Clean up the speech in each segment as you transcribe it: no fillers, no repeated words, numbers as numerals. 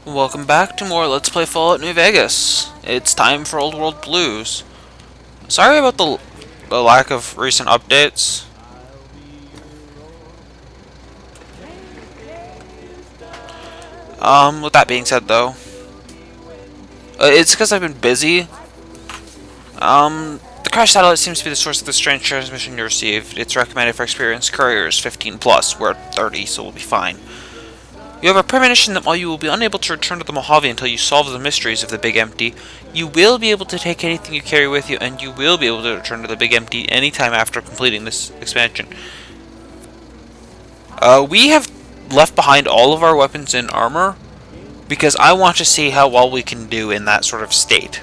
Welcome back to more Let's Play Fallout New Vegas. It's time for Old World Blues. Sorry about the lack of recent updates. With that being said though, it's because I've been busy. The crash satellite seems to be the source of the strange transmission you received. It's recommended for experienced couriers 15 plus. We're at 30, so we'll be fine. You have a premonition that while you will be unable to return to the Mojave until you solve the mysteries of the Big Empty, you will be able to take anything you carry with you, and you will be able to return to the Big Empty anytime after completing this expansion. We have left behind all of our weapons and armor, because I want to see how well we can do in that sort of state.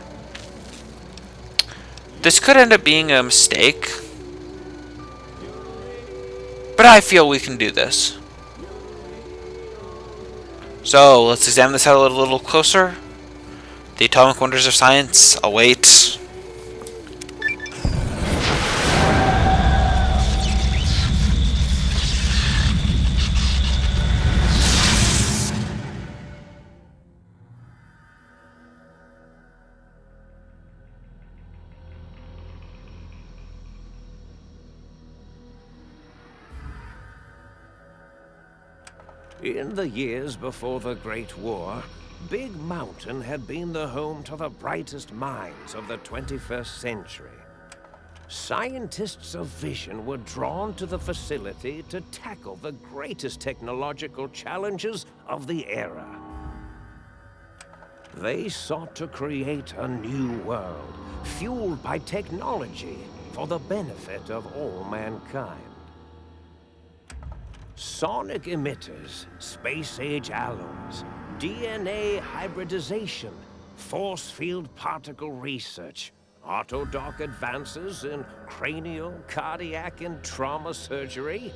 This could end up being a mistake, but I feel we can do this. So, let's examine this satellite a little closer. The atomic wonders of science await. In the years before the Great War, Big Mountain had been the home to the brightest minds of the 21st century. Scientists of vision were drawn to the facility to tackle the greatest technological challenges of the era. They sought to create a new world, fueled by technology for the benefit of all mankind. Sonic emitters, space-age alloys, DNA hybridization, force field particle research, autodoc advances in cranial, cardiac, and trauma surgery.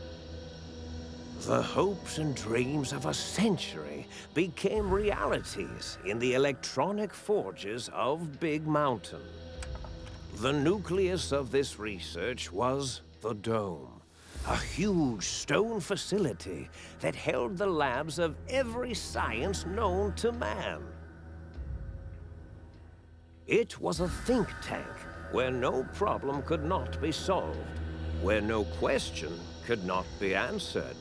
The hopes and dreams of a century became realities in the electronic forges of Big Mountain. The nucleus of this research was the Dome. A huge stone facility that held the labs of every science known to man. It was a think tank where no problem could not be solved, where no question could not be answered.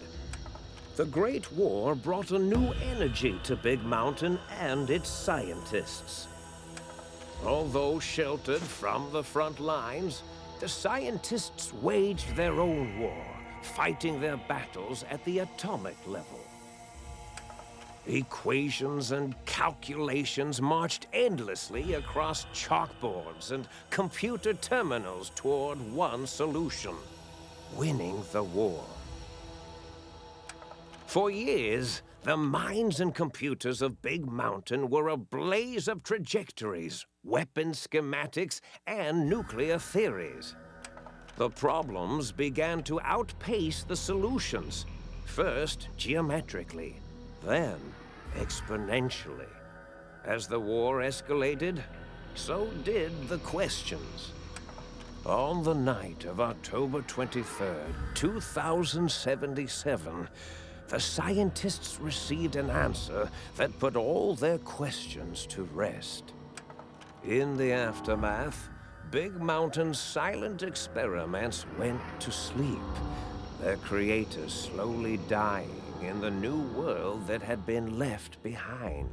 The Great War brought a new energy to Big Mountain and its scientists. Although sheltered from the front lines, the scientists waged their own war, fighting their battles at the atomic level. Equations and calculations marched endlessly across chalkboards and computer terminals toward one solution: winning the war. For years, the minds and computers of Big Mountain were a blaze of trajectories, weapon schematics, and nuclear theories. The problems began to outpace the solutions, first geometrically, then exponentially. As the war escalated, so did the questions. On the night of October 23rd, 2077, the scientists received an answer that put all their questions to rest. In the aftermath, Big Mountain's silent experiments went to sleep, their creators slowly dying in the new world that had been left behind.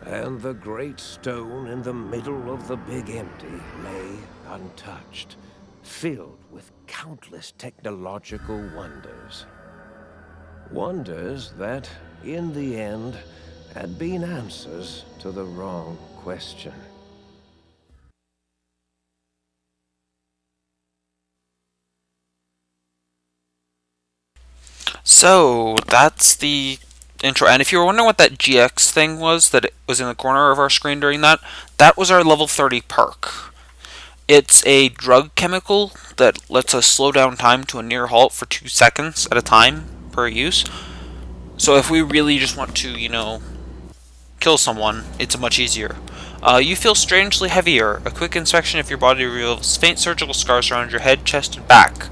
And the great stone in the middle of the Big Empty lay untouched, filled with countless technological wonders. Wonders that, in the end, had been answers to the wrong question. So, that's the intro. And if you were wondering what that GX thing was, that it was in the corner of our screen during that, that was our level 30 perk. It's a drug chemical that lets us slow down time to a near halt for 2 seconds at a time per use. So if we really just want to, kill someone, it's much easier. You feel strangely heavier. A quick inspection of your body reveals faint surgical scars around your head, chest, and back.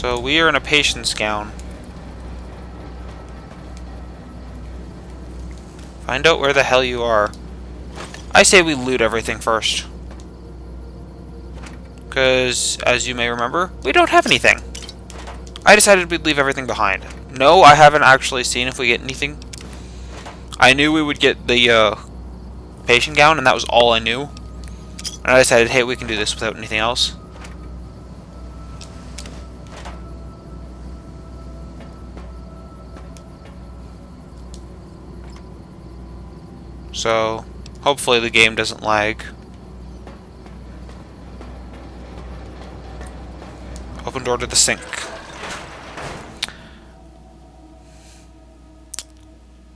So we are in a patient's gown. Find out where the hell you are. I say we loot everything first. Because, as you may remember, we don't have anything. I decided we'd leave everything behind. No, I haven't actually seen if we get anything. I knew we would get the patient gown, and that was all I knew. And I decided, hey, we can do this without anything else. So, hopefully the game doesn't lag. Open door to the sink.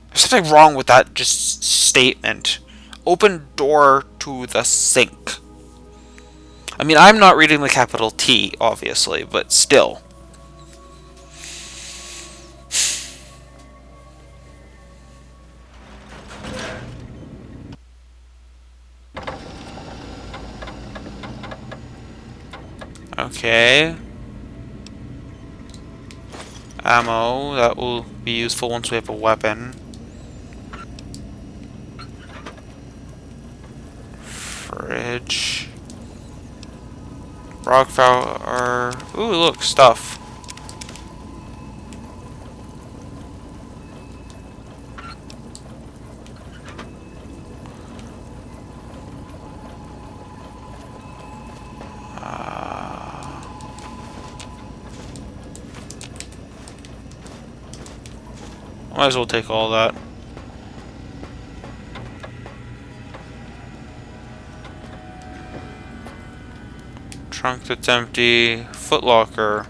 There's something wrong with that just statement. Open door to the sink. I mean, I'm not reading the capital T, obviously, but still. Okay. Ammo, that will be useful once we have a weapon. Fridge. Rock flower. Ooh, look, stuff. Might as well take all that. Trunk that's empty. Footlocker.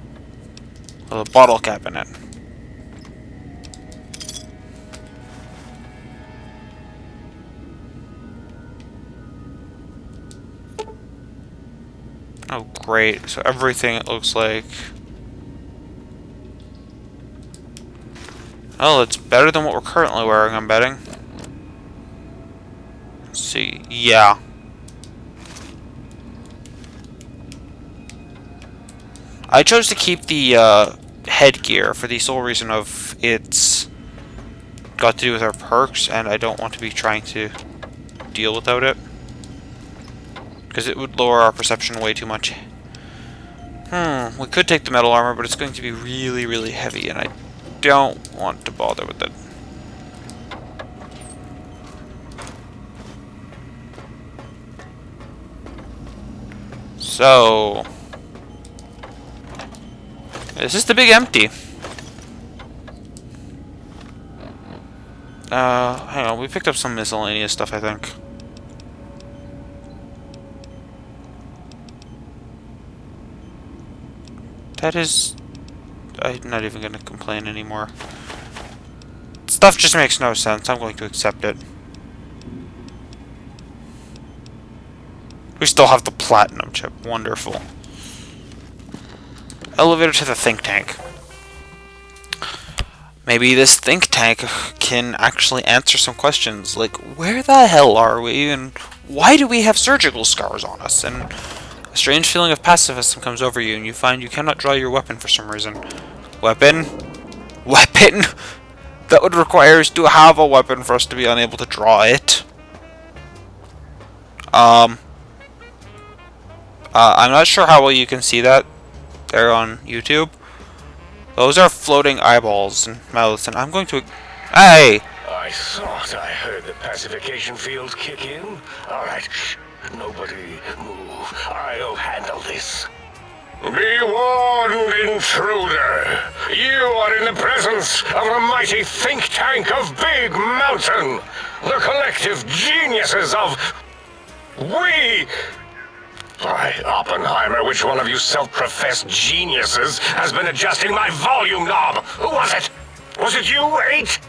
With a bottle cap in it. Oh, great. So everything, it looks like. Oh, it's better than what we're currently wearing, I'm betting. Let's see. Yeah. I chose to keep the headgear for the sole reason of it's got to do with our perks, and I don't want to be trying to deal without it. Because it would lower our perception way too much. We could take the metal armor, but it's going to be really, really heavy, and I don't want to bother with it. So... this is the big empty. Hang on, we picked up some miscellaneous stuff, I think. That is... I'm not even going to complain anymore. Stuff just makes no sense. I'm going to accept it. We still have the platinum chip. Wonderful. Elevator to the think tank. Maybe this think tank can actually answer some questions, like, where the hell are we, and why do we have surgical scars on us, and a strange feeling of pacifism comes over you, and you find you cannot draw your weapon for some reason. Weapon? Weapon? That would require us to have a weapon for us to be unable to draw it. I'm not sure how well you can see that there on YouTube. Those are floating eyeballs and mouths, and I'm going to... Hey! I thought I heard the pacification field kick in. Alright, shh. Nobody move. I'll handle this. Be warned, intruder. You are in the presence of a mighty think tank of Big Mountain. The collective geniuses of... We... By Oppenheimer, which one of you self-professed geniuses has been adjusting my volume knob? Who was it? Was it you, 8?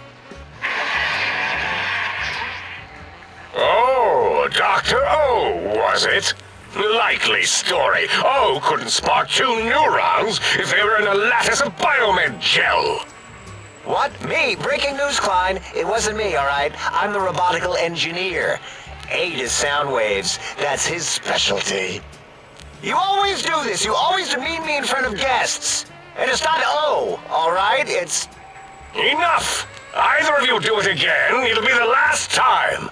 Oh, Dr. O, was it? Likely story. O couldn't spark 2 neurons if they were in a lattice of biomed gel. What? Me? Breaking news, Klein. It wasn't me, alright? I'm the robotical engineer. 8 is sound waves. That's his specialty. You always do this. You always demean me in front of guests. And it's not O, all right? It's... Enough! Either of you do it again, it'll be the last time.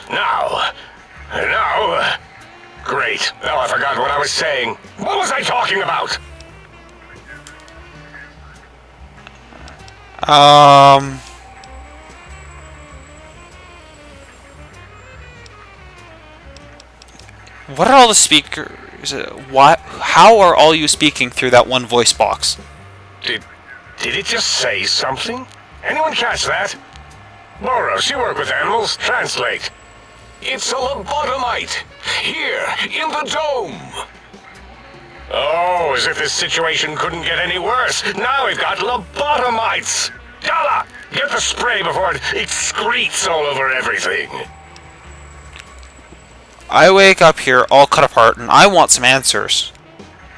Now... Great. Now I forgot what I was saying. What was I talking about? What are all the speakers? What? How are all you speaking through that one voice box? Did it just say something? Anyone catch that? Boros, you work with animals. Translate. It's a lobotomite. Here, in the dome. Oh, as if this situation couldn't get any worse. Now we've got lobotomites. Dala, get the spray before it excretes all over everything. I wake up here all cut apart, and I want some answers.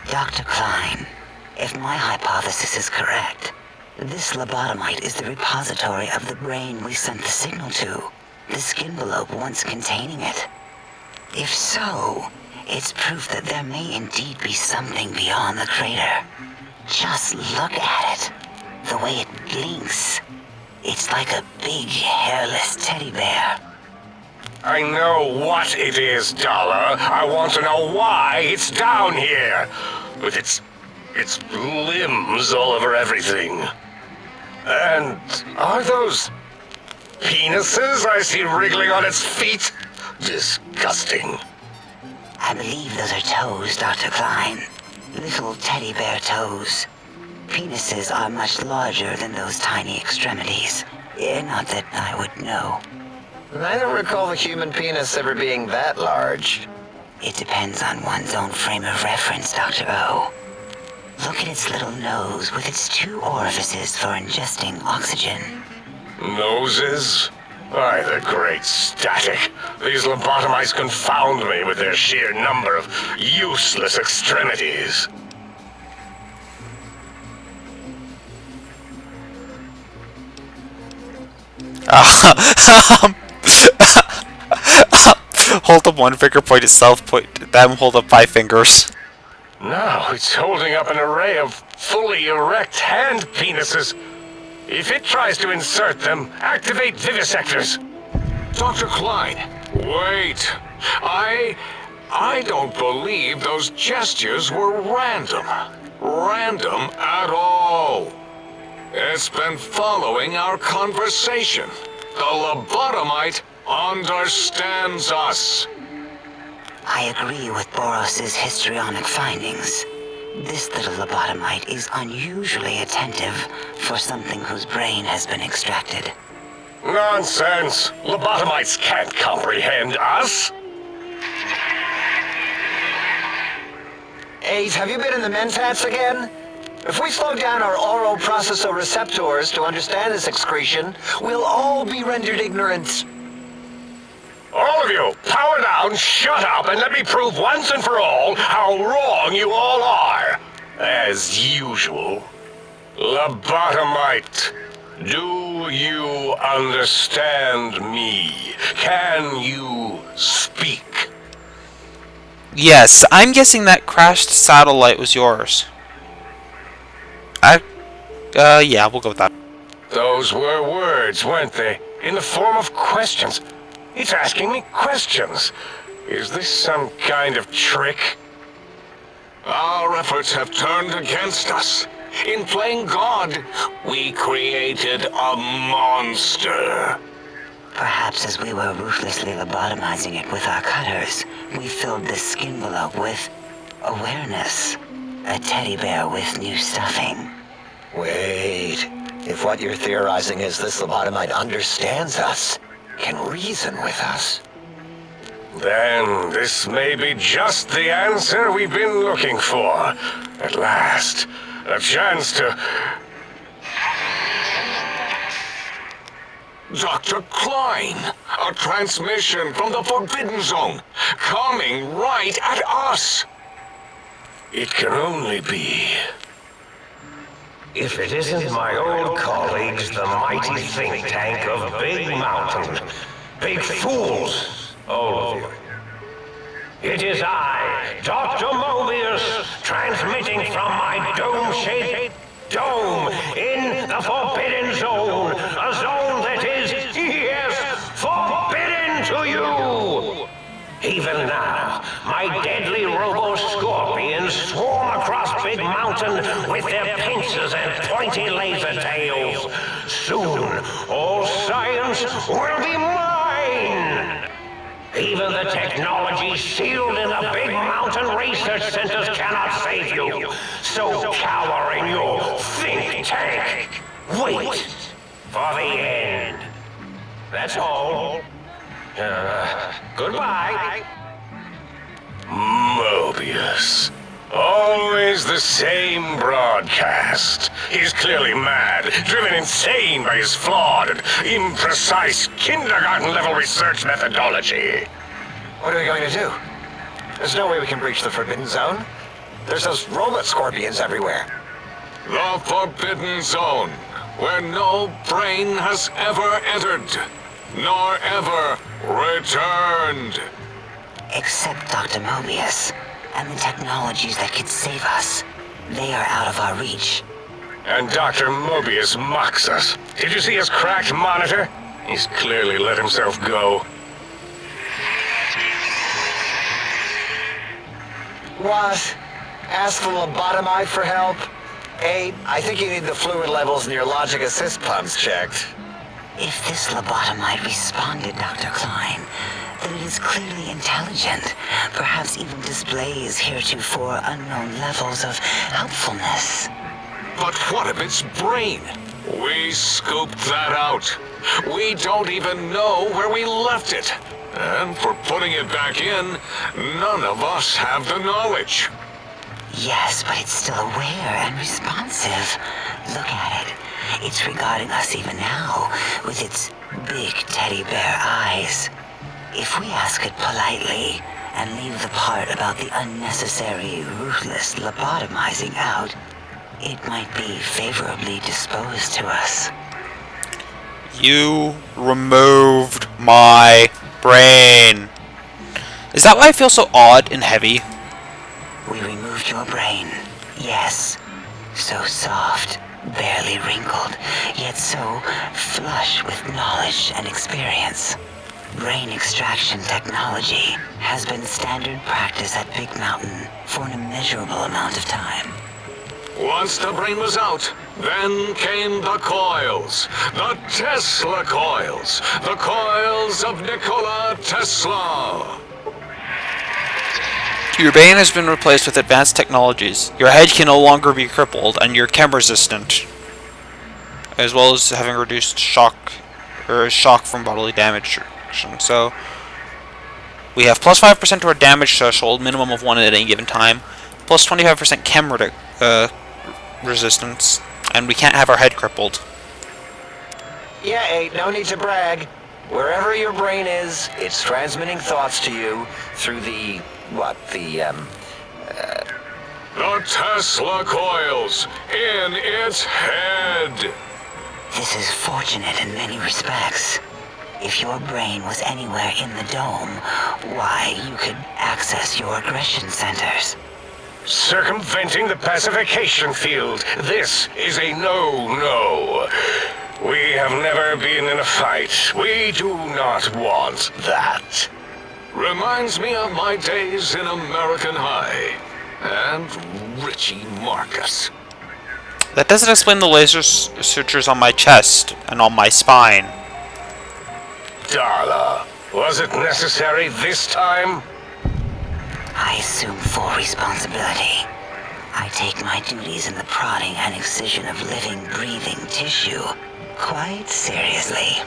Dr. Klein, if my hypothesis is correct, this lobotomite is the repository of the brain we sent the signal to, the skin envelope once containing it. If so, it's proof that there may indeed be something beyond the crater. Just look at it. The way it blinks. It's like a big, hairless teddy bear. I know what it is, Dollar. I want to know why it's down here. With its limbs all over everything. And are those penises I see wriggling on its feet? Disgusting. I believe those are toes, Dr. Klein. Little teddy bear toes. Penises are much larger than those tiny extremities. Not that I would know. I don't recall the human penis ever being that large. It depends on one's own frame of reference, Dr. O. Look at its little nose with its 2 orifices for ingesting oxygen. Noses? Why, the great static. These lobotomites confound me with their sheer number of useless extremities. Hold up one finger, point itself, point them, hold up 5 fingers. Now it's holding up an array of fully erect hand penises. If it tries to insert them, activate vivisectors. Dr. Klein, wait. I don't believe those gestures were random. Random at all. It's been following our conversation. The lobotomite understands us. I agree with Boros's histrionic findings. This little lobotomite is unusually attentive for something whose brain has been extracted. Nonsense! Lobotomites can't comprehend us! 8, have you been in the mentats again? If we slow down our oroprocessoreceptors to understand this excretion, we'll all be rendered ignorant. All of you, power down, shut up, and let me prove once and for all how wrong you all are. As usual. Lobotomite, do you understand me? Can you speak? Yes, I'm guessing that crashed satellite was yours. Yeah, we'll go with that. Those were words, weren't they? In the form of questions. It's asking me questions. Is this some kind of trick? Our efforts have turned against us. In playing God, we created a monster. Perhaps as we were ruthlessly lobotomizing it with our cutters, we filled the skin envelope with awareness. A teddy bear with new stuffing. Wait, if what you're theorizing is this lobotomite understands us, can reason with us, then this may be just the answer we've been looking for. At last, a chance to... Dr. Klein, a transmission from the Forbidden Zone, coming right at us. It can only be... If it isn't my old colleagues, the mighty think tank of Big Mountain. Big fools, all of you. It is I, Dr. Mobius, transmitting from my dome-shaped dome in the Forbidden Zone. A zone that is, yes, forbidden to you. Even now, my deadly robo-scorpions swarm across Big Mountain with their pincers and pointy laser tails. Soon, all science will be mine! Even the technology sealed in the Big Mountain research centers cannot save you. So cower in your think tank. Wait for the end. That's all. Goodbye. Mobius. Always the same broadcast. He's clearly mad, driven insane by his flawed and imprecise kindergarten-level research methodology. What are we going to do? There's no way we can breach the Forbidden Zone. There's those robot scorpions everywhere. The Forbidden Zone, where no brain has ever entered, nor ever returned. Except Dr. Mobius and the technologies that could save us. They are out of our reach. And Dr. Mobius mocks us. Did you see his cracked monitor? He's clearly let himself go. What? Ask the lobotomite for help? Abe, I think you need the fluid levels in your logic assist pumps checked. If this lobotomite responded, Dr. Klein, then it is clearly intelligent, perhaps even displays heretofore unknown levels of helpfulness. But what of its brain? We scooped that out. We don't even know where we left it. And for putting it back in, none of us have the knowledge. Yes, but it's still aware and responsive. Look at it. It's regarding us even now, with its big teddy bear eyes. If we ask it politely, and leave the part about the unnecessary, ruthless lobotomizing out, it might be favorably disposed to us. You removed my brain. Is that why I feel so odd and heavy? We removed your brain, yes. So soft, barely wrinkled, yet so flush with knowledge and experience. Brain extraction technology has been standard practice at Big Mountain for an immeasurable amount of time. Once the brain was out, then came the coils. The Tesla coils. The coils of Nikola Tesla. Your brain has been replaced with advanced technologies. Your head can no longer be crippled, and you're chem resistant, as well as having reduced shock from bodily damage. So we have plus 5% to our damage threshold, minimum of 1 at any given time, plus 25% chem resistance, and we can't have our head crippled. Yeah, Abe, no need to brag. Wherever your brain is, it's transmitting thoughts to you through the The Tesla coils in its head. This is fortunate in many respects. If your brain was anywhere in the dome, why, you could access your aggression centers. Circumventing the pacification field. This is a no-no. We have never been in a fight. We do not want that. Reminds me of my days in American High. And Richie Marcus. That doesn't explain the laser sutures on my chest and on my spine. Darla, was it necessary this time? I assume full responsibility. I take my duties in the prodding and excision of living, breathing tissue quite seriously.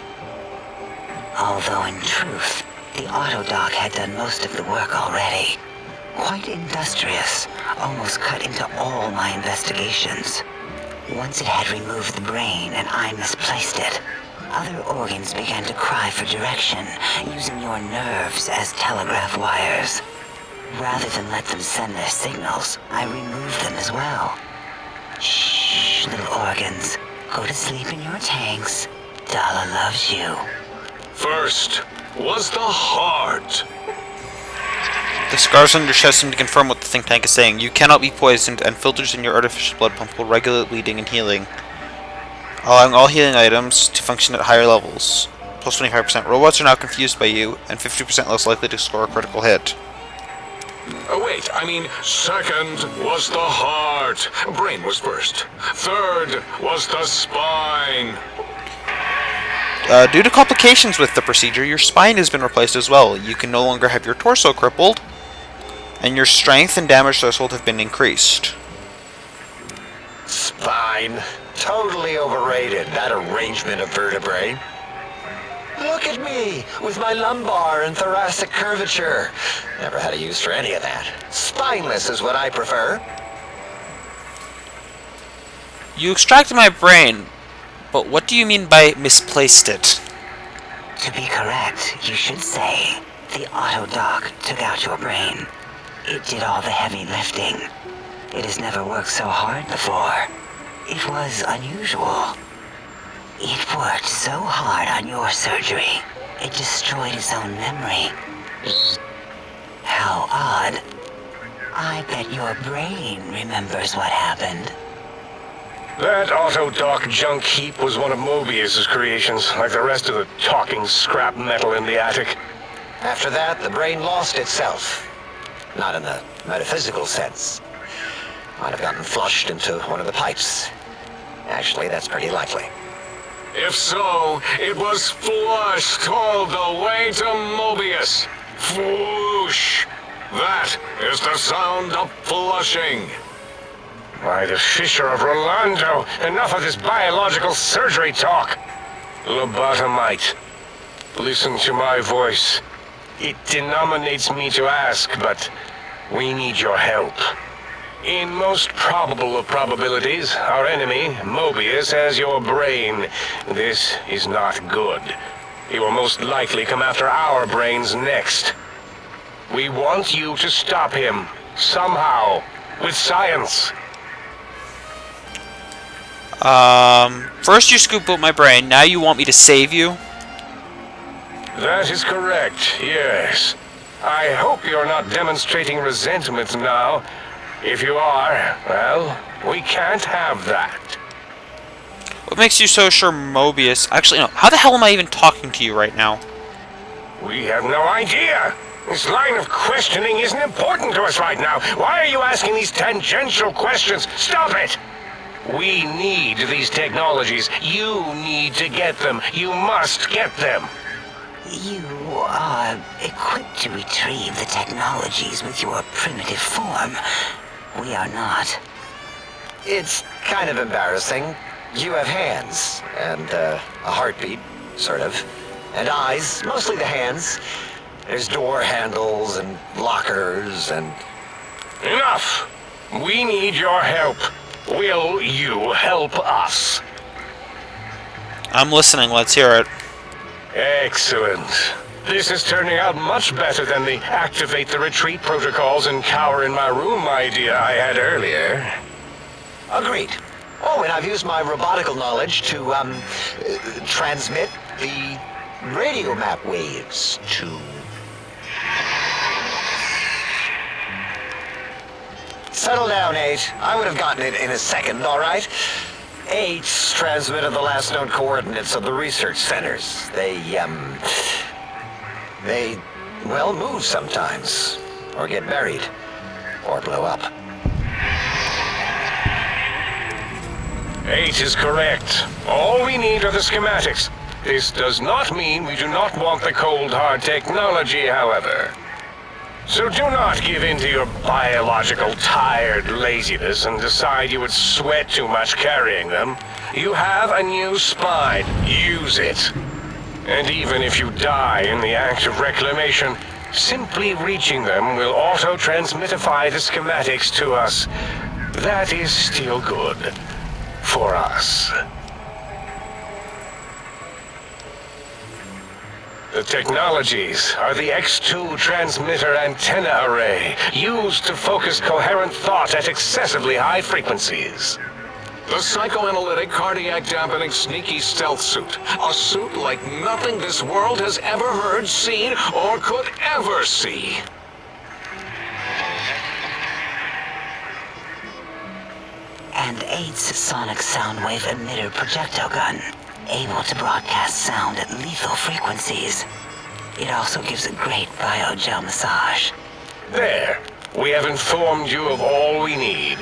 Although in truth, the autodoc had done most of the work already. Quite industrious, almost cut into all my investigations. Once it had removed the brain and I misplaced it, other organs began to cry for direction, using your nerves as telegraph wires. Rather than let them send their signals, I removed them as well. Shh, little organs. Go to sleep in your tanks. Dala loves you. First was the heart. The scars on your chest seem to confirm what the think tank is saying. You cannot be poisoned, and filters in your artificial blood pump will regulate bleeding and healing, allowing all healing items to function at higher levels. Plus 25%. Robots are now confused by you, and 50% less likely to score a critical hit. Oh, wait, I mean, second was the heart. Brain was first. Third was the spine. Due to complications with the procedure, your spine has been replaced as well. You can no longer have your torso crippled, and your strength and damage threshold have been increased. Spine. Totally overrated, that arrangement of vertebrae. Look at me, with my lumbar and thoracic curvature. Never had a use for any of that. Spineless is what I prefer. You extracted my brain, but what do you mean by misplaced it? To be correct, you should say, the auto dock took out your brain. It did all the heavy lifting. It has never worked so hard before. It was unusual. It worked so hard on your surgery, it destroyed its own memory. How odd. I bet your brain remembers what happened. That auto-dock junk heap was one of Mobius's creations, like the rest of the talking scrap metal in the attic. After that, the brain lost itself. Not in the metaphysical sense. Might have gotten flushed into one of the pipes. Actually, that's pretty likely. If so, it was flushed all the way to Mobius. Flush! That is the sound of flushing. By the Fisher of Rolando, enough of this biological surgery talk. Lobotomite, listen to my voice. It denominates me to ask, but we need your help. In most probable of probabilities, our enemy, Mobius, has your brain. This is not good. He will most likely come after our brains next. We want you to stop him, somehow, with science. First you scoop out my brain, now you want me to save you? That is correct, yes. I hope you're not demonstrating resentment now. If you are, well, we can't have that. What makes you so sure Mobius... Actually, no. How the hell am I even talking to you right now? We have no idea. This line of questioning isn't important to us right now. Why are you asking these tangential questions? Stop it! We need these technologies. You need to get them. You must get them. You are equipped to retrieve the technologies with your primitive form. We are not. It's kind of embarrassing. You have hands, and a heartbeat, sort of. And eyes, mostly the hands. There's door handles and lockers and... Enough! We need your help. Will you help us? I'm listening, let's hear it. Excellent. This is turning out much better than the activate the retreat protocols and cower in my room idea I had earlier. Agreed. Oh, and I've used my robotical knowledge to, transmit the radio map waves to... Settle down, 8. I would have gotten it in a second, all right? 8's transmitted the last known coordinates of the research centers. They, well, move sometimes. Or get buried. Or blow up. 8 is correct. All we need are the schematics. This does not mean we do not want the cold hard technology, however. So do not give in to your biological tired laziness and decide you would sweat too much carrying them. You have a new spine. Use it. And even if you die in the act of reclamation, simply reaching them will auto-transmitify the schematics to us. That is still good. For us. The technologies are the X2 transmitter antenna array, used to focus coherent thought at excessively high frequencies. The psychoanalytic, cardiac dampening, sneaky stealth suit. A suit like nothing this world has ever heard, seen, or could ever see. and 8's sonic soundwave emitter projectile gun, able to broadcast sound at lethal frequencies. It also gives a great biogel massage. There. We have informed you of all we need.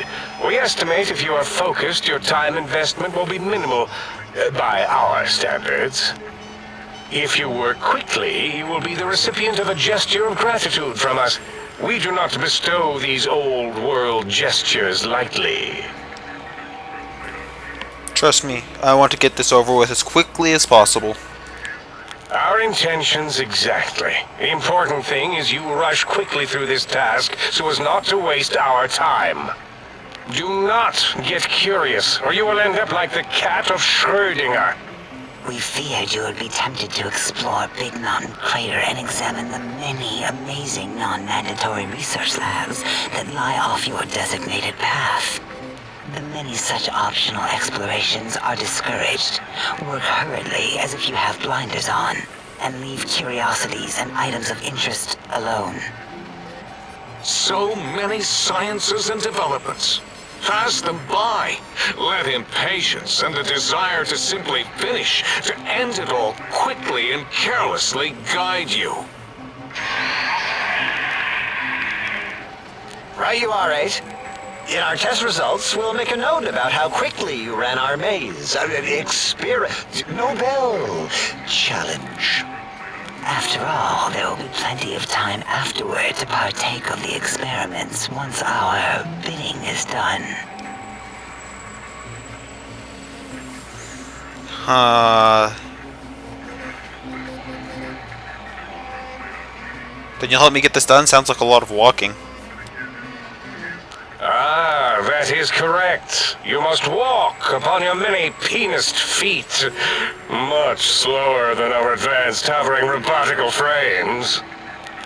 We estimate if you are focused, your time investment will be minimal, by our standards. If you work quickly, you will be the recipient of a gesture of gratitude from us. We do not bestow these old-world gestures lightly. Trust me, I want to get this over with as quickly as possible. Our intentions exactly. The important thing is you rush quickly through this task so as not to waste our time. Do not get curious, or you will end up like the cat of Schrödinger. We feared you would be tempted to explore Big Mountain Crater and examine the many amazing non-mandatory research labs that lie off your designated path. The many such optional explorations are discouraged. Work hurriedly as if you have blinders on, and leave curiosities and items of interest alone. So many sciences and developments. Pass them by. Let impatience and the desire to simply finish, to end it all quickly and carelessly guide you. Right you are, 8. In our test results, we'll make a note about how quickly you ran our maze. Nobel challenge. After all, there will be plenty of time afterward to partake of the experiments once our bidding is done. Then you'll help me get this done? Sounds like a lot of walking. Ah, that is correct. You must walk upon your many penised feet. Much slower than our advanced hovering robotical frames.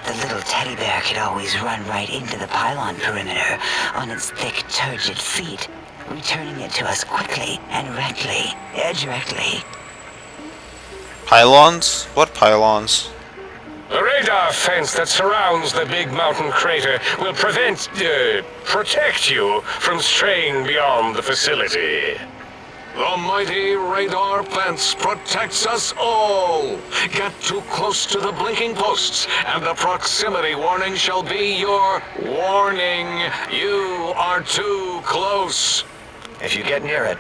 The little teddy bear could always run right into the pylon perimeter on its thick, turgid feet, returning it to us quickly and directly. Pylons? What pylons? The radar fence that surrounds the Big Mountain Crater will protect you from straying beyond the facility. The mighty radar fence protects us all. Get too close to the blinking posts, and the proximity warning shall be your warning. You are too close. If you get near it,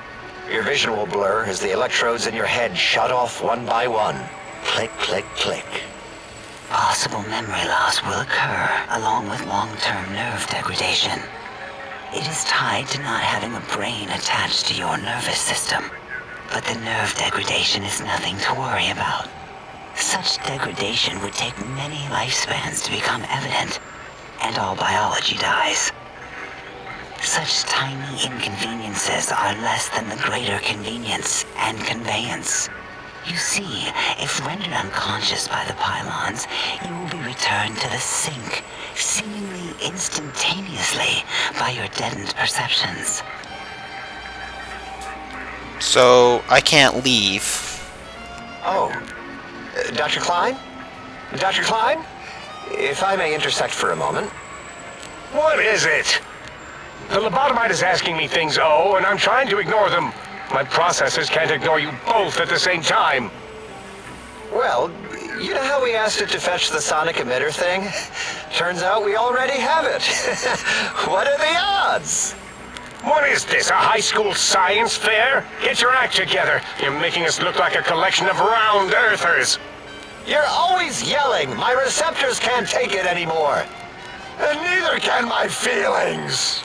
your vision will blur as the electrodes in your head shut off one by one. Click, click, click. Possible memory loss will occur, along with long-term nerve degradation. It is tied to not having a brain attached to your nervous system. But the nerve degradation is nothing to worry about. Such degradation would take many lifespans to become evident, and all biology dies. Such tiny inconveniences are less than the greater convenience and conveyance. You see, if rendered unconscious by the pylons, you will be returned to the sink, seemingly instantaneously by your deadened perceptions. So, I can't leave. Oh, Dr. Klein? Dr. Klein? If I may intersect for a moment. What is it? The lobotomite is asking me things, and I'm trying to ignore them. My processors can't ignore you both at the same time. Well, you know how we asked it to fetch the sonic emitter thing? Turns out we already have it. What are the odds? What is this, a high school science fair? Get your act together. You're making us look like a collection of round earthers. You're always yelling. My receptors can't take it anymore. And neither can my feelings.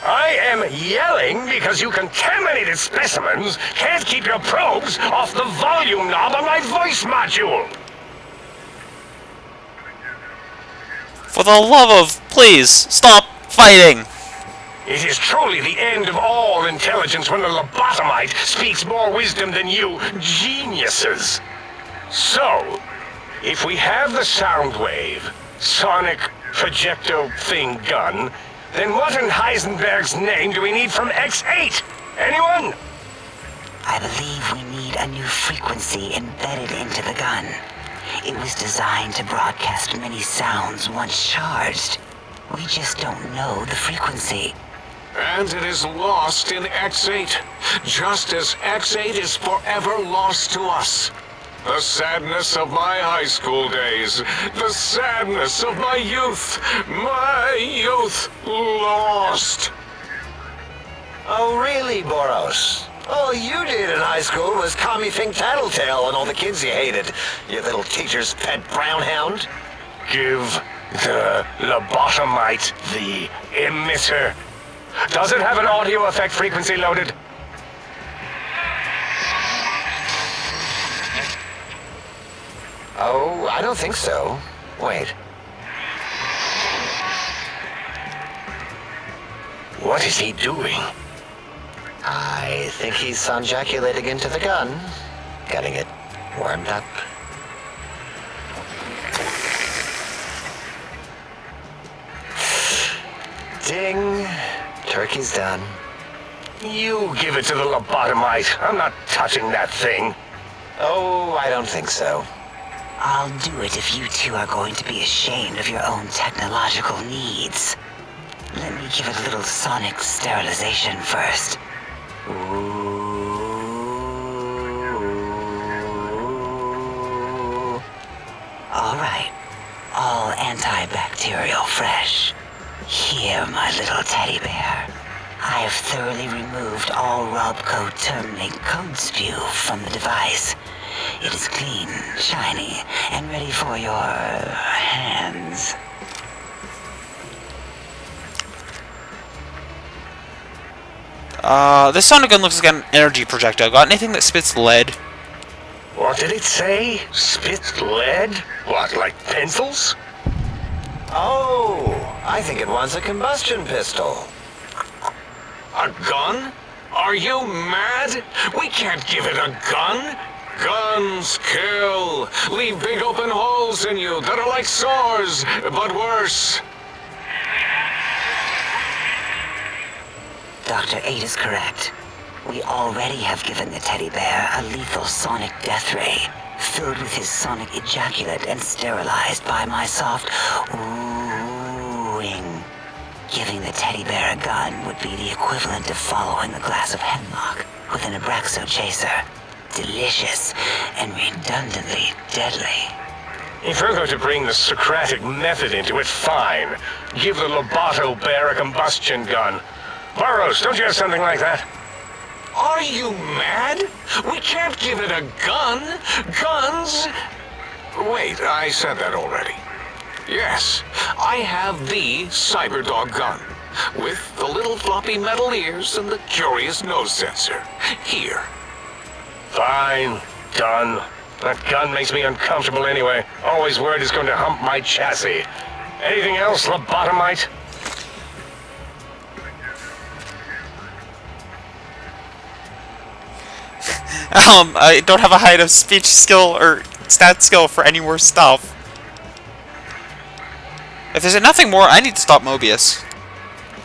I am yelling because you contaminated specimens can't keep your probes off the volume knob on my voice module. For the love of... Please, stop fighting! It is truly the end of all intelligence when the lobotomite speaks more wisdom than you geniuses. So, if we have the sound wave, sonic projecto thing gun, then what in Heisenberg's name do we need from X8? Anyone? I believe we need a new frequency embedded into the gun. It was designed to broadcast many sounds once charged. We just don't know the frequency. and it is lost in X8, just as X8 is forever lost to us. The sadness of my high school days, the sadness of my youth lost. Oh, really, Boros? All you did in high school was call me Fink Tattletale and all the kids you hated, you little teacher's pet brown hound. Give the lobotomite the emitter. Does it have an audio effect frequency loaded? Oh, I don't think so. Wait. What is he doing? I think he's sonjaculating into the gun. Getting it warmed up. Ding. Turkey's done. You give it to the lobotomite. I'm not touching that thing. Oh, I don't think so. I'll do it if you two are going to be ashamed of your own technological needs. Let me give it a little sonic sterilization first. Ooh. All right. All antibacterial fresh. Here, my little teddy bear. I have thoroughly removed all Robco Terminate code spew from the device. It is clean, shiny, and ready for your hands. This sonic gun looks like an energy projectile. Got anything that spits lead? What did it say? Spit lead? What, like pencils? Oh, I think it wants a combustion pistol. A gun? Are you mad? We can't give it a gun. Guns kill. Leave big open holes in you that are like sores, but worse. Dr. 8 is correct. We already have given the teddy bear a lethal sonic death ray, filled with his sonic ejaculate and sterilized by my soft oohing. Giving the teddy bear a gun would be the equivalent of following a glass of hemlock with an Abraxo chaser. Delicious and redundantly deadly. If you're going to bring the Socratic method into it, fine. Give the Loboto bear a combustion gun. Burroughs, don't you have something like that? Are you mad? We can't give it a gun. Guns... Wait, I said that already. Yes, I have the Cyberdog gun, with the little floppy metal ears and the curious nose sensor. Here. Fine. Done. That gun makes me uncomfortable anyway. Always worried it's going to hump my chassis. Anything else, lobotomite? I don't have a height of speech skill or stat skill for any more stuff. If there's nothing more, I need to stop Mobius.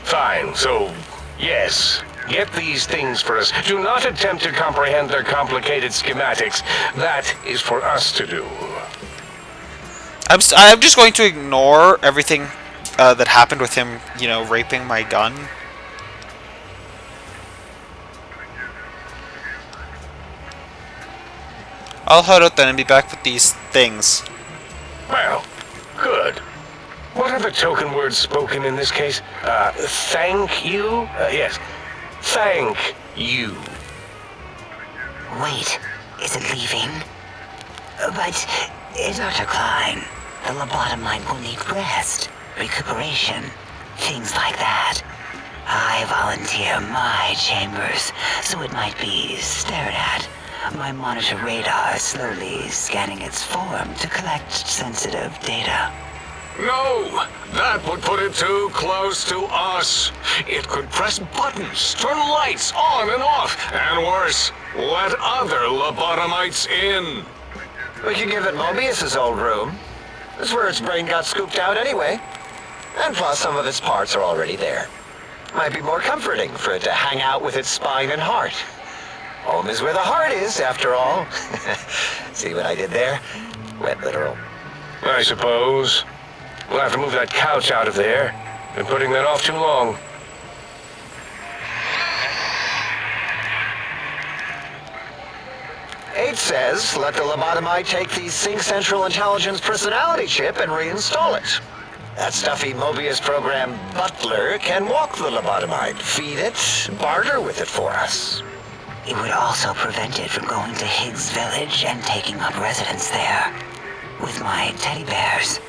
Fine, so, yes. Get these things for us. Do not attempt to comprehend their complicated schematics. That is for us to do. I'm just going to ignore everything that happened with him, you know, raping my gun. I'll head out then and be back with these things. Well, good. What are the token words spoken in this case? Thank you? Yes. Thank you. Wait, is it leaving? But, Dr. Klein, the lobotomite will need rest, recuperation, things like that. I volunteer my chambers, so it might be stared at. My monitor radar slowly scanning its form to collect sensitive data. No, that would put it too close to us. It could press buttons, turn lights on and off, and worse, let other lobotomites in. We could give it Mobius's old room. That's where its brain got scooped out anyway. And plus, some of its parts are already there. Might be more comforting for it to hang out with its spine and heart. Home is where the heart is, after all. See what I did there? Wet literal. I suppose. We'll have to move that couch out of there. Been putting that off too long. It says, let the lobotomite take the Sync Central Intelligence personality chip and reinstall it. That stuffy Mobius program butler can walk the lobotomite, feed it, barter with it for us. It would also prevent it from going to Higgs Village and taking up residence there with my teddy bears.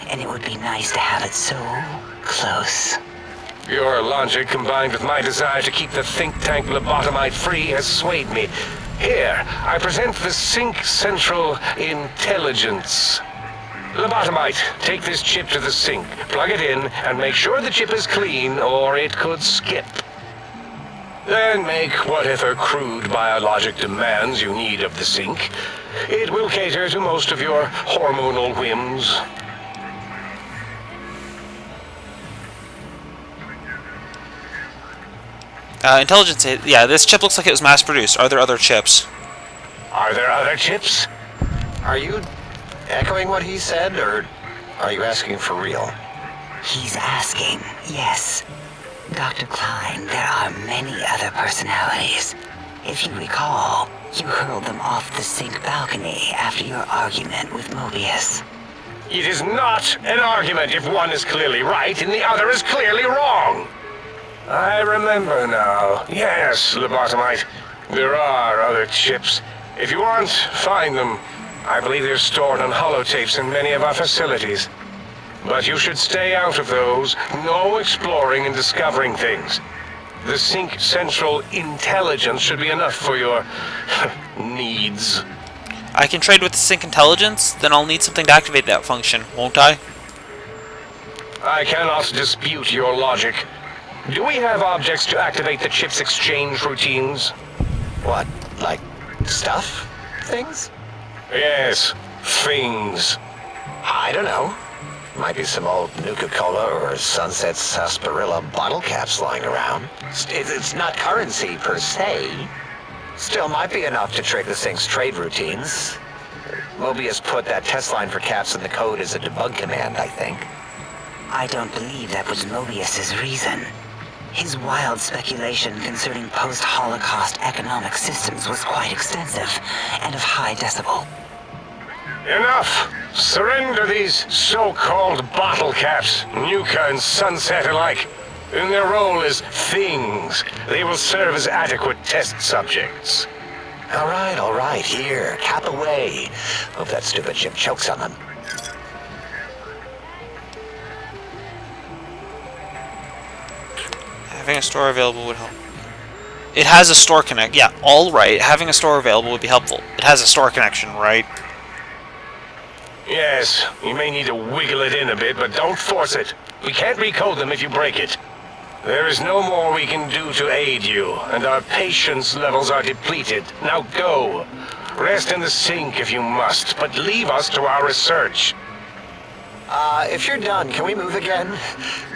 And it would be nice to have it so close. Your logic combined with my desire to keep the think tank lobotomite free has swayed me. Here, I present the Sync Central Intelligence. Lobotomite, take this chip to the sink, plug it in, and make sure the chip is clean or it could skip. Then make whatever crude biologic demands you need of the sink. It will cater to most of your hormonal whims. Intelligence, yeah, this chip looks like it was mass-produced. Are there other chips? Are there other chips? Are you echoing what he said, or are you asking for real? He's asking, yes. Dr. Klein, there are many other personalities. If you recall, you hurled them off the sink balcony after your argument with Mobius. It is not an argument if one is clearly right and the other is clearly wrong. I remember now. Yes, lobotomite. There are other chips. If you want, find them. I believe they're stored on holotapes in many of our facilities. But you should stay out of those. No exploring and discovering things. The Sync Central Intelligence should be enough for your needs. I can trade with the Sync Intelligence, then I'll need something to activate that function, won't I? I cannot dispute your logic. Do we have objects to activate the chip's exchange routines? What, like stuff? Things? Yes, things. I don't know. Might be some old Nuka-Cola or Sunset Sarsaparilla bottle caps lying around. It's not currency per se. Still might be enough to trick the Sync's trade routines. Mobius put that test line for caps in the code as a debug command, I think. I don't believe that was Mobius's reason. His wild speculation concerning post-Holocaust economic systems was quite extensive and of high decibel. Enough! Surrender these so-called bottle caps, Nuka and Sunset alike. In their role as things, they will serve as adequate test subjects. All right, here, cap away. Hope that stupid chip chokes on them. Having a store available would help. It has a store connect. Yeah, all right. Having a store available would be helpful. It has a store connection, right? Yes, you may need to wiggle it in a bit, but don't force it. We can't recode them if you break it. There is no more we can do to aid you, and our patience levels are depleted. Now go. Rest in the sink if you must, but leave us to our research. If you're done, can we move again?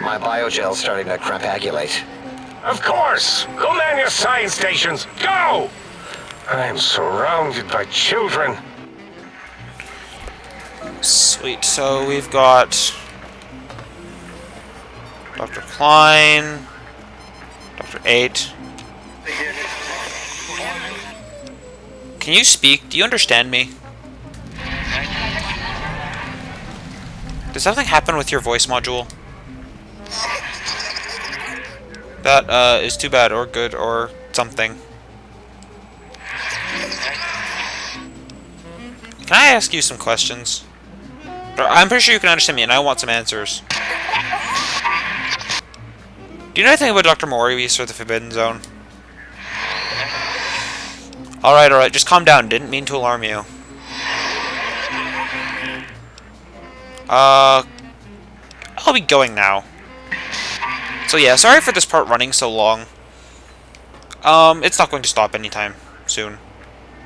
My biogel's starting to crampagulate. Of course! Go man your science stations! Go! I'm surrounded by children. Sweet. So we've got Dr. Klein, Dr. 8. Can you speak? Do you understand me? Did something happen with your voice module? That is too bad, or good, or something. Can I ask you some questions? I'm pretty sure you can understand me, and I want some answers. Do you know anything about Dr. Morbius or the Forbidden Zone? Alright, just calm down. Didn't mean to alarm you. I'll be going now. So yeah, sorry for this part running so long. It's not going to stop anytime soon.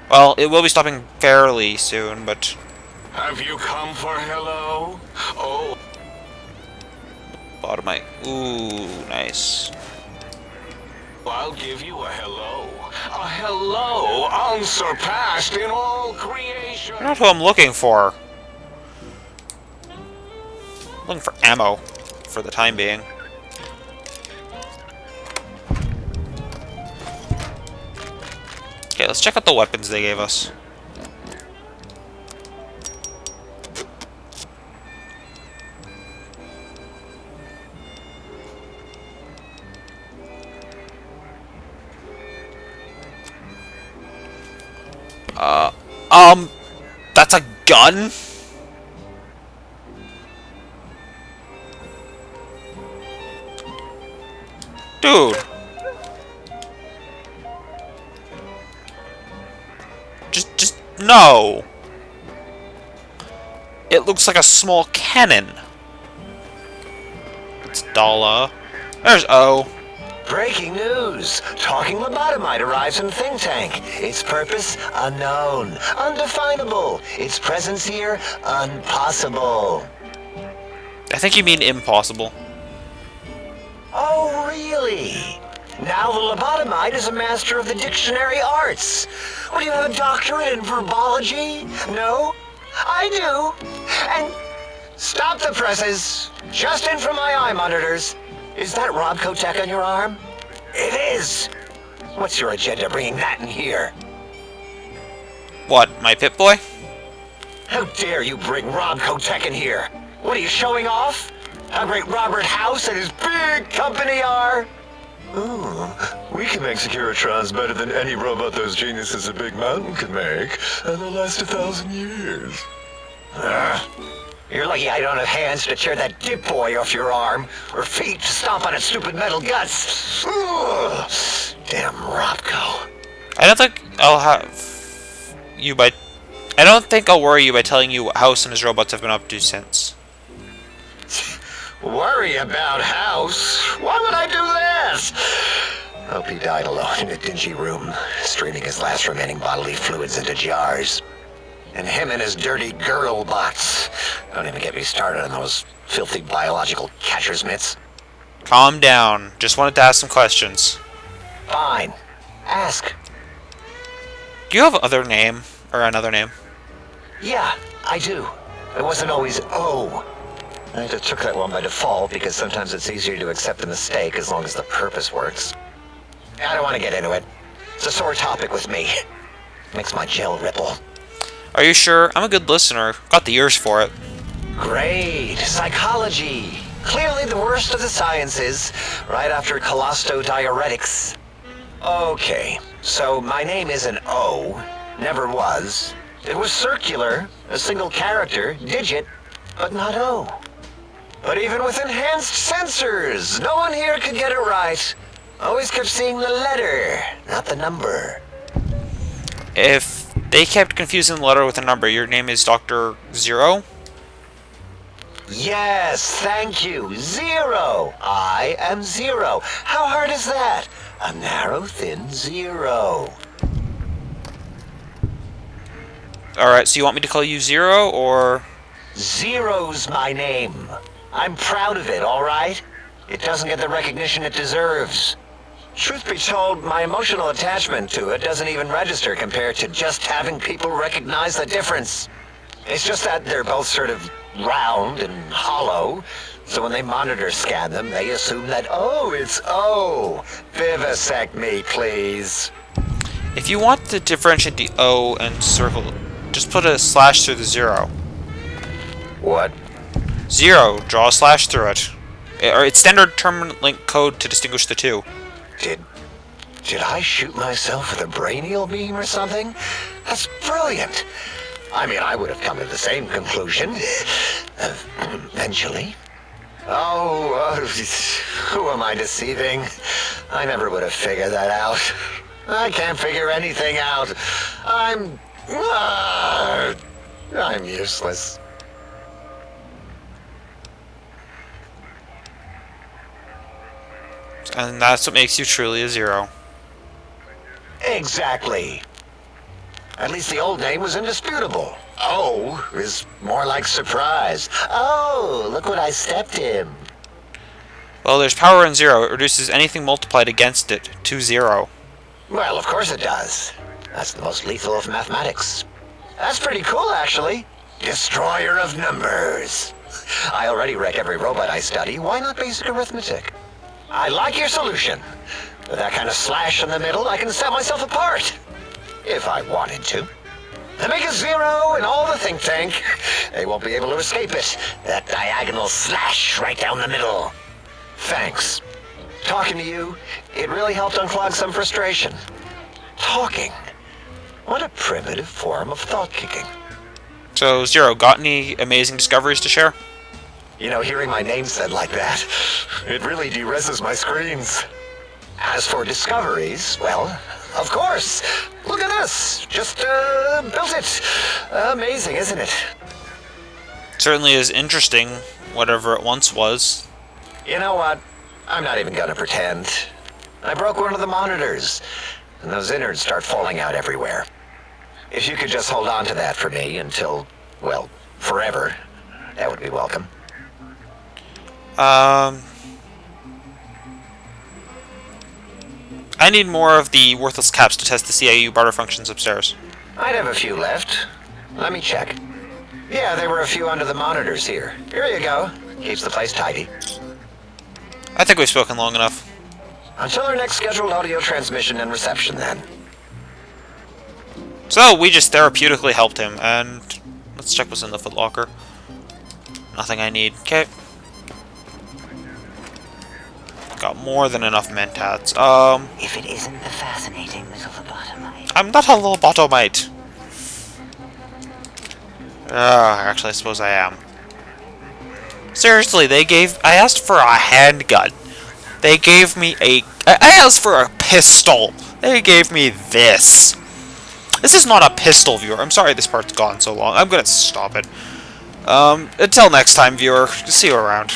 Well, it will be stopping fairly soon, but... Have you come for hello? Oh. Bottom mic. Ooh, nice. I'll give you a hello. A hello unsurpassed in all creation. I don't know who I'm looking for. I'm looking for ammo for the time being. Okay, let's check out the weapons they gave us. That's a gun? Dude. No. It looks like a small cannon. It's Dala. There's O. Breaking news! Talking lobotomite arrives in think tank. Its purpose, unknown. Undefinable. Its presence here, impossible. I think you mean impossible. Oh, really? Now the lobotomite is a master of the dictionary arts. What, do you have a doctorate in verbology? No? I do. And stop the presses. Just in from my eye monitors. Is that Rob Kotek on your arm? It is. What's your agenda bringing that in here? What, my Pip-Boy? How dare you bring Rob Kotek in here? What are you showing off? How great Robert House and his big company are? Ooh, we can make Securitrons better than any robot those geniuses at Big Mountain could make, and they'll last 1,000 years. You're lucky I don't have hands to tear that dip boy off your arm, or feet to stomp on its stupid metal guts. Ugh. Damn Robco. I don't think I'll have you by... I don't think I'll worry you by telling you what House and his robots have been up to since. Worry about House? Why would I do this? Hope he died alone in a dingy room, streaming his last remaining bodily fluids into jars. And him and his dirty girl bots. Don't even get me started on those filthy biological catcher's mitts. Calm down. Just wanted to ask some questions. Fine. Ask. Do you have another name? Or another name? Yeah, I do. It wasn't always O. I just took that one by default because sometimes it's easier to accept the mistake as long as the purpose works. I don't want to get into it. It's a sore topic with me. Makes my gel ripple. Are you sure? I'm a good listener. Got the ears for it. Great. Psychology. Clearly the worst of the sciences, right after colostodiuretics. Okay, so my name is an O. Never was. It was circular, a single character, digit, but not O. But even with enhanced sensors, no one here could get it right. Always kept seeing the letter, not the number. If they kept confusing the letter with a number, your name is Dr. Zero? Yes, thank you. Zero. I am Zero. How hard is that? A narrow, thin zero. Alright, so you want me to call you Zero, or... Zero's my name. I'm proud of it, all right? It doesn't get the recognition it deserves. Truth be told, my emotional attachment to it doesn't even register compared to just having people recognize the difference. It's just that they're both sort of round and hollow, so when they monitor scan them, they assume that, oh, it's O. Vivisect me, please. If you want to differentiate the O and circle, just put a slash through the zero. What? Zero, draw a slash through it. Or it's standard term link code to distinguish the two. Did I shoot myself with a brainial beam or something? That's brilliant. I mean, I would have come to the same conclusion. Eventually. Oh, who am I deceiving? I never would have figured that out. I can't figure anything out. I'm useless. And that's what makes you truly a Zero. Exactly. At least the old name was indisputable. O is more like surprise. Oh, look what I stepped in. Well, there's power in zero. It reduces anything multiplied against it to zero. Well, of course it does. That's the most lethal of mathematics. That's pretty cool, actually. Destroyer of numbers. I already wreck every robot I study. Why not basic arithmetic? I like your solution. With that kind of slash in the middle, I can set myself apart. If I wanted to. And make a zero in all the think tank. They won't be able to escape it. That diagonal slash right down the middle. Thanks. Talking to you, it really helped unclog some frustration. Talking. What a primitive form of thought kicking. So, Zero, got any amazing discoveries to share? You know, hearing my name said like that, It really de-reses my screens. as for discoveries, well, of course. Look at this. Just, built it. Amazing, isn't it? Certainly is interesting, whatever it once was. You know what? I'm not even gonna pretend. I broke one of the monitors, and those innards start falling out everywhere. If you could just hold on to that for me until, well, forever, that would be welcome. I need more of the worthless caps to test the CIU barter functions upstairs. I'd have a few left. Let me check. Yeah, there were a few under the monitors here. Here you go. Keeps the place tidy. I think we've spoken long enough. Until our next scheduled audio transmission and reception, then. So, we just therapeutically helped him, and let's check what's in the footlocker. Nothing I need. Okay. Got more than enough mentats. If it isn't the fascinating little lobotomite. I'm not a lobotomite. Actually, I suppose I am. Seriously, I asked for a handgun. They gave me I asked for a pistol. They gave me this. This is not a pistol, viewer. I'm sorry this part's gone so long. I'm gonna stop it. Until next time, viewer. See you around.